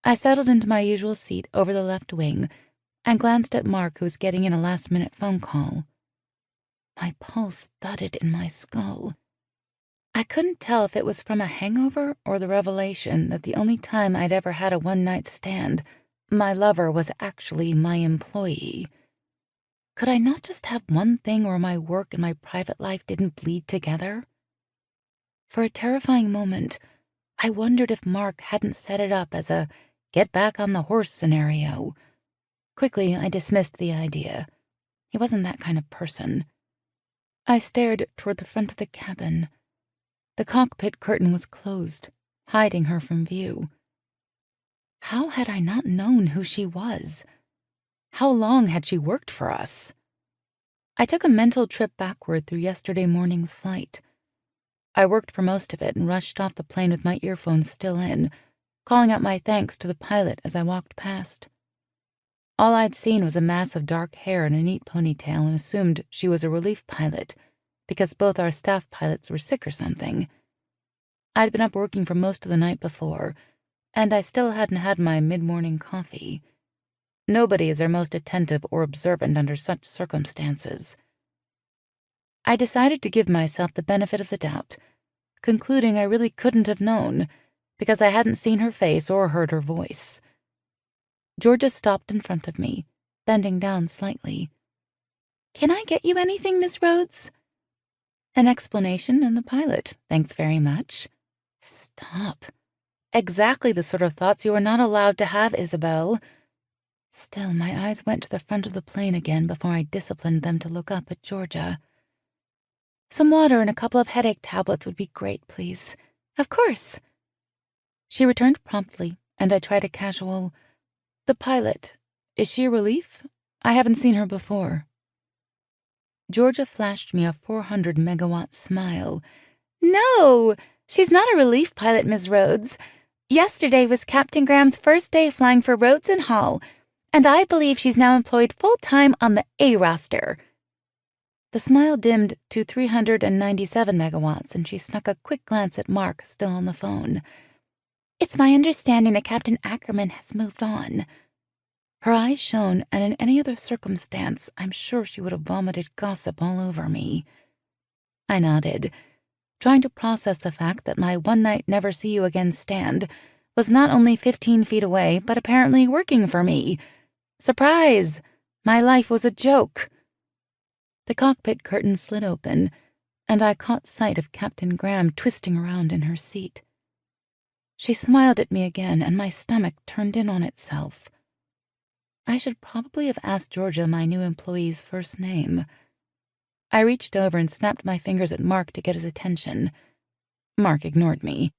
I settled into my usual seat over the left wing and glanced at Mark, who was getting in a last-minute phone call. My pulse thudded in my skull. I couldn't tell if it was from a hangover or the revelation that the only time I'd ever had a one-night stand, my lover was actually my employee. Could I not just have one thing where my work and my private life didn't bleed together? For a terrifying moment, I wondered if Mark hadn't set it up as a get back on the horse scenario. Quickly, I dismissed the idea. He wasn't that kind of person. I stared toward the front of the cabin. The cockpit curtain was closed, hiding her from view. How had I not known who she was? How long had she worked for us? I took a mental trip backward through yesterday morning's flight. I worked for most of it and rushed off the plane with my earphones still in, calling out my thanks to the pilot as I walked past. All I'd seen was a mass of dark hair and a neat ponytail and assumed she was a relief pilot because both our staff pilots were sick or something. I'd been up working for most of the night before, and I still hadn't had my mid-morning coffee. Nobody is their most attentive or observant under such circumstances. I decided to give myself the benefit of the doubt, concluding I really couldn't have known because I hadn't seen her face or heard her voice. Georgia stopped in front of me, bending down slightly. "Can I get you anything, Miss Rhodes?" An explanation and the pilot, thanks very much. Stop. Exactly the sort of thoughts you are not allowed to have, Isabelle. Still, my eyes went to the front of the plane again before I disciplined them to look up at Georgia. "Some water and a couple of headache tablets would be great, please." "Of course." She returned promptly, and I tried a casual, "The pilot, is she a relief? I haven't seen her before." Georgia flashed me a 400-megawatt smile. "No, she's not a relief pilot, Miss Rhodes. Yesterday was Captain Graham's first day flying for Rhodes and Hall, and I believe she's now employed full-time on the A roster." The smile dimmed to 397 megawatts, and she snuck a quick glance at Mark, still on the phone. "It's my understanding that Captain Ackerman has moved on." Her eyes shone, and in any other circumstance, I'm sure she would have vomited gossip all over me. I nodded, trying to process the fact that my one-night never-see-you-again stand was not only 15 feet away, but apparently working for me. Surprise! My life was a joke. The cockpit curtain slid open, and I caught sight of Captain Graham twisting around in her seat. She smiled at me again, and my stomach turned in on itself. I should probably have asked Georgia my new employee's first name. I reached over and snapped my fingers at Mark to get his attention. Mark ignored me.